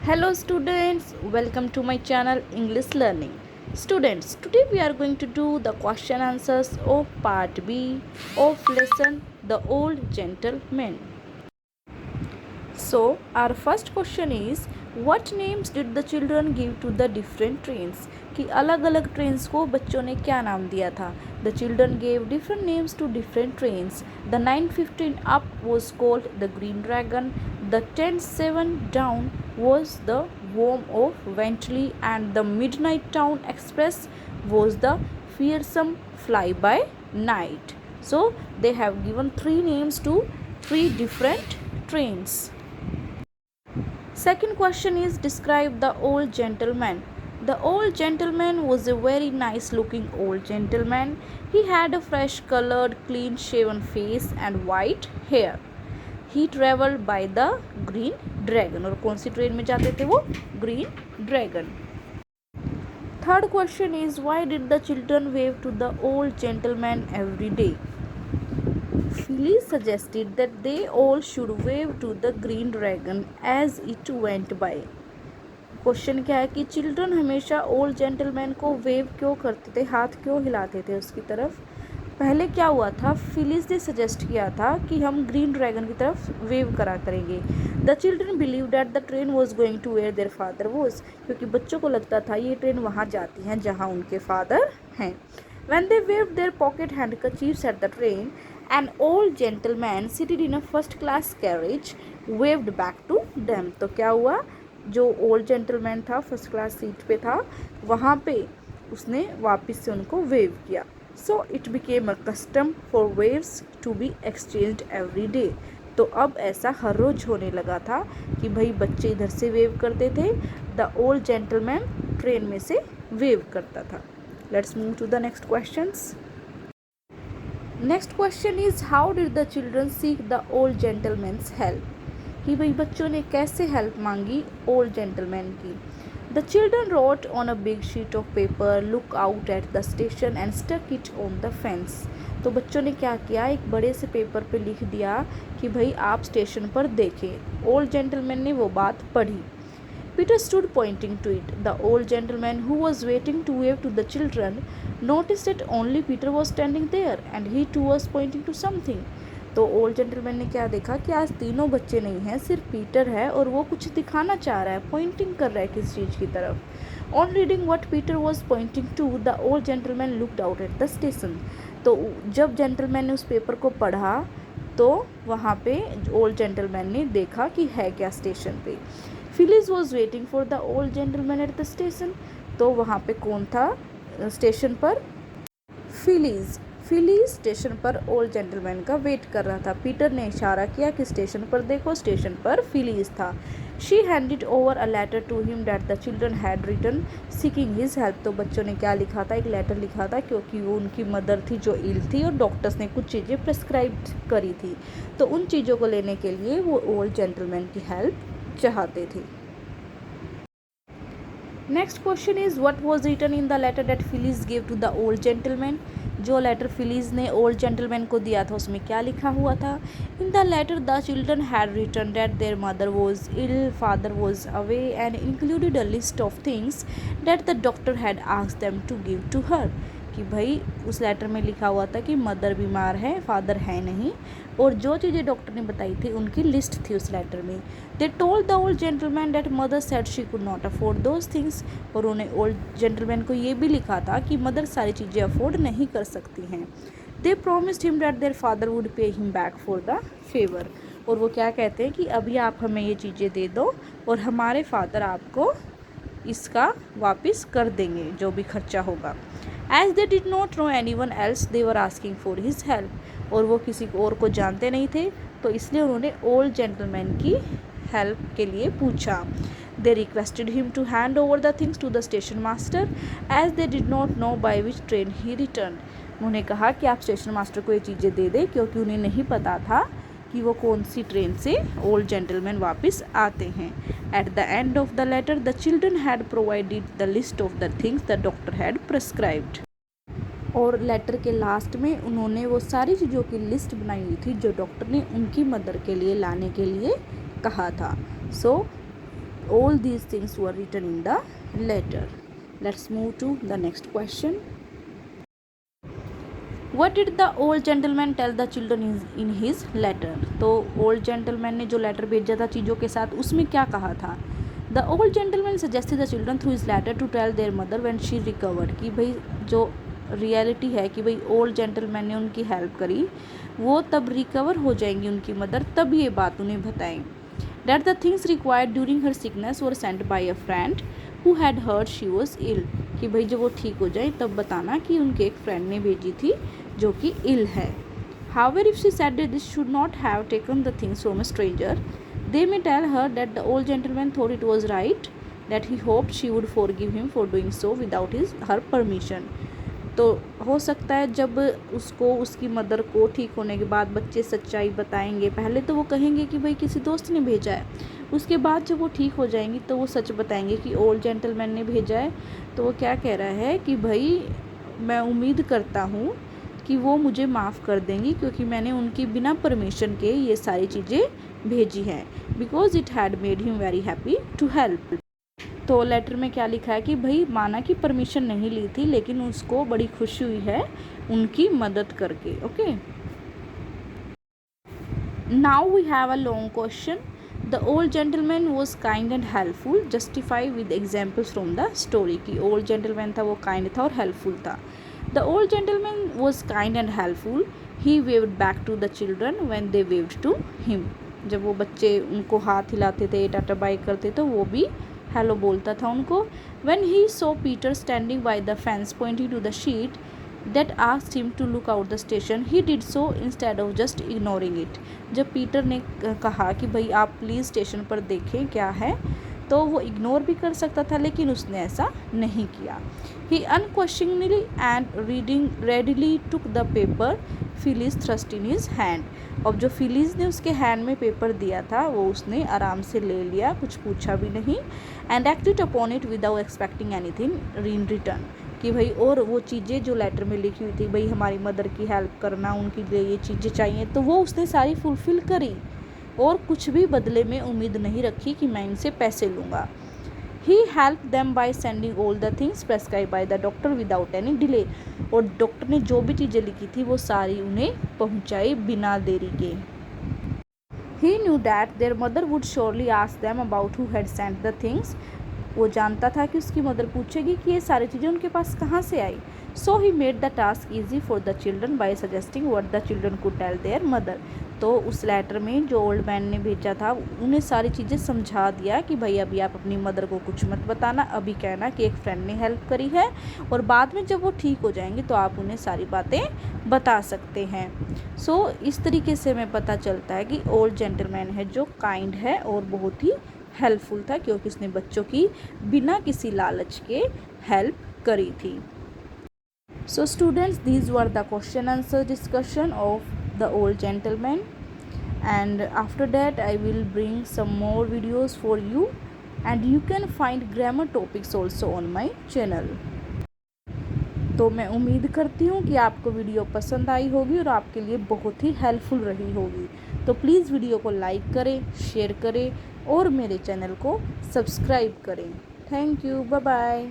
Hello students, welcome to my channel English Learning. Students, today we are going to do the question answers of part B of lesson The Old Gentleman. So, our first question is, what names did the children give to the different trains? कि अलग अलग trains को बच्चों ने क्या नाम दिया था? The children gave different names to different trains. The 9:15 up was called the Green Dragon. The 10:07 down was the Worm of Ventley, and the Midnight Town Express was the Fearsome Fly by Night. So they have given three names to three different trains. Second question is, describe the old gentleman. The old gentleman was a very nice looking old gentleman. He had a fresh colored, clean shaven face and white hair. He travelled by the Green Dragon. और कौन सी train में जाते थे वो? Green Dragon. Third question is, why did the children wave to the old gentleman every day? Phyllis suggested that they all should wave to the Green Dragon as it went by. Question क्या है कि children हमेशा old gentleman को wave क्यों करते थे, हाथ क्यों हिलाते थे उसकी तरफ? पहले क्या हुआ था, फिलिस ने सजेस्ट किया था कि हम ग्रीन ड्रैगन की तरफ वेव करा करेंगे. The children believe that the train was going to where their father was, क्योंकि बच्चों को लगता था ये ट्रेन वहाँ जाती है जहाँ उनके फादर हैं. When they waved their pocket handkerchiefs at the train, an old gentleman seated in a first class carriage waved back to them. तो क्या हुआ, जो ओल्ड जेंटलमैन था फर्स्ट क्लास सीट पे था वहाँ पे उसने वापस से उनको वेव किया. So it became a custom for waves to be exchanged every day. तो अब ऐसा हर रोज़ होने लगा था कि भाई बच्चे इधर से वेव करते थे, द ओल्ड जेंटलमैन ट्रेन में से वेव करता था. Let's move to the next questions. Next question is, how did the children seek the old gentleman's help? कि भाई बच्चों ने कैसे हेल्प मांगी ओल्ड जेंटलमैन की. The children wrote on a big sheet of paper, look out at the station and stuck it on the fence. तो बच्चों ने क्या किया, एक बड़े से पेपर पे लिख दिया कि भाई आप स्टेशन पर देखें. ओल्ड जेंटलमैन ने वो बात पढ़ी. Peter stood pointing to it. The old gentleman, who was waiting to wave to the children, noticed that only Peter was standing there and he too was pointing to something. तो old gentleman ने क्या देखा कि आज तीनों बच्चे नहीं हैं, सिर्फ पीटर है और वो कुछ दिखाना चाह रहा है, पॉइंटिंग कर रहा है किस चीज़ की तरफ. On reading what Peter was pointing to, the old gentleman looked out at the station. तो जब जेंटलमैन ने उस पेपर को पढ़ा तो वहाँ पे ओल्ड जेंटलमैन ने देखा कि है क्या स्टेशन पे. Phyllis was waiting for the old gentleman eight the station. तो वहाँ पे कौन था स्टेशन पर? फिलिस. फिलिस स्टेशन पर ओल्ड जेंटलमैन का वेट कर रहा था. पीटर ने इशारा किया कि स्टेशन पर देखो, स्टेशन पर फिलिस था. She handed over a letter to him that the children had written seeking his help. तो बच्चों ने क्या लिखा था, एक लेटर लिखा था क्योंकि वो उनकी मदर थी जो इल थी और डॉक्टर्स ने कुछ चीज़ें प्रिस्क्राइब करी थी. तो उन चीज़ों को लेने के लिए वो ओल्ड जेंटलमैन की हेल्प चाहते थे. Next question is, what was written in the letter that Phyllis gave to the old gentleman. जो लेटर फिलिस ने ओल्ड जेंटलमैन को दिया था उसमें क्या लिखा हुआ था? In the letter the children had written that their mother was ill, father was away and included a list of things that the doctor had asked them to give to her. कि भाई उस letter में लिखा हुआ था कि mother बीमार है, फादर है नहीं, और जो चीज़ें डॉक्टर ने बताई थी उनकी लिस्ट थी उस लेटर में. They told the old gentleman that mother said she could not afford those things. और उन्हें ओल्ड जेंटलमैन को ये भी लिखा था कि मदर सारी चीज़ें अफोर्ड नहीं कर सकती हैं. They promised him that their father would pay him back for the favour. और वो क्या कहते हैं कि अभी आप हमें ये चीज़ें दे दो और हमारे फादर आपको इसका वापस कर देंगे जो भी खर्चा होगा. As they did not know anyone else, they were asking for his help. और वो किसी और को जानते नहीं थे तो इसलिए उन्होंने ओल्ड जेंटलमैन की हेल्प के लिए पूछा. They requested him to hand over the things to the station master as they did not know by which train he returned. उन्होंने कहा कि आप स्टेशन मास्टर को ये चीज़ें दे दें क्योंकि उन्हें नहीं पता था कि वो कौन सी ट्रेन से ओल्ड जेंटलमैन वापस आते हैं. At the end of the letter, the children had provided the list of the things the doctor had prescribed. और लेटर के लास्ट में उन्होंने वो सारी चीज़ों की लिस्ट बनाई हुई थी जो डॉक्टर ने उनकी मदर के लिए लाने के लिए कहा था. सो all these things were written in the letter. Let's move to the next question. What did the old gentleman tell the children in his letter? तो old gentleman ने जो letter भेजा था चीज़ों के साथ, उसमें क्या कहा था? The old gentleman suggested the children through his letter to tell their mother when she recovered, कि भाई जो रियलिटी है कि भाई ओल्ड जेंटलमैन ने उनकी हेल्प करी, वो तब रिकवर हो जाएंगी उनकी मदर, तब ये बात उन्हें बताएं. That the things required during her sickness were sent by a friend who had heard she was ill, कि भाई जब वो ठीक हो जाए तब बताना कि उनके एक फ्रेंड ने भेजी थी जो कि इल है. However, if she said that this should not have taken the things from a stranger, they may tell her that the old gentleman thought it was right, that he hoped she would forgive him for doing so without her permission. तो हो सकता है जब उसको उसकी mother को ठीक होने के बाद बच्चे सच्चाई बताएंगे, पहले तो वो कहेंगे कि भाई किसी दोस्त ने भेजा है, उसके बाद जब वो ठीक हो जाएंगी तो वो सच बताएंगे कि ओल्ड जेंटलमैन ने भेजा है. तो वो क्या कह रहा है कि भाई मैं उम्मीद करता हूँ कि वो मुझे माफ़ कर देंगी क्योंकि मैंने उनकी बिना परमिशन के ये सारी चीज़ें भेजी हैं, because it had made him very happy to help. तो लेटर में क्या लिखा है कि भाई माना कि परमिशन नहीं ली थी लेकिन उसको बड़ी खुशी हुई है उनकी मदद करके. Okay, now we have a long question. The old gentleman was kind and helpful, justify with examples from the story. की ओल्ड जेंटलमैन था वो काइंड था और हेल्पफुल था. The old gentleman was kind and helpful, he waved back to the children when they waved to him. जब वो बच्चे उनको हाथ हिलाते थे, टाटा बाय करते तो वो भी हेलो बोलता था उनको. When he saw Peter standing by the fence pointing to the sheet that asked him to look out the station, he did so instead of just ignoring it. जब Peter ने कहा कि भाई आप प्लीज़ स्टेशन पर देखें क्या है, तो वो इग्नोर भी कर सकता था लेकिन उसने ऐसा नहीं किया. He unquestioningly and readily took the paper Phyllis thrust in his hand. अब जो फिलीज़ ने उसके हैंड में पेपर दिया था वो उसने आराम से ले लिया, कुछ पूछा भी नहीं. And acted upon it without expecting anything in return, कि भाई और वो चीज़ें जो लेटर में लिखी हुई थी, भाई हमारी मदर की हेल्प करना, उनके लिए ये चीज़ें चाहिए, तो वो उसने सारी फुलफ़िल करी और कुछ भी बदले में उम्मीद नहीं रखी कि मैं इनसे पैसे लूँगा. He helped them by sending all the things prescribed by the doctor without any delay. और डॉक्टर ने जो भी चीज़ें लिखी थी वो सारी उन्हें पहुंचाई बिना देरी के. He knew that their mother would surely ask them about who had sent the things. वो जानता था कि उसकी मदर पूछेगी कि ये सारी चीज़ें उनके पास कहाँ से आई. So he made the task easy for the children by suggesting what the children could tell their mother. तो उस लेटर में जो ओल्ड मैन ने भेजा था उन्हें सारी चीज़ें समझा दिया कि भाई अभी आप अपनी मदर को कुछ मत बताना, अभी कहना कि एक फ्रेंड ने हेल्प करी है और बाद में जब वो ठीक हो जाएंगे तो आप उन्हें सारी बातें बता सकते हैं. सो इस तरीके से हमें पता चलता है कि ओल्ड जेंटलमैन है जो काइंड है और बहुत ही हेल्पफुल था क्योंकि उसने बच्चों की बिना किसी लालच के हेल्प करी थी. So students, these were the question answer discussion of the old gentleman, and after that I will bring some more videos for you, and you can find grammar topics also on my channel. तो मैं उम्मीद करती हूँ कि आपको video पसंद आई होगी और आपके लिए बहुत ही हेल्पफुल रही होगी. तो प्लीज़ वीडियो को लाइक करें, शेयर करें और मेरे चैनल को सब्सक्राइब करें. Thank you, bye bye.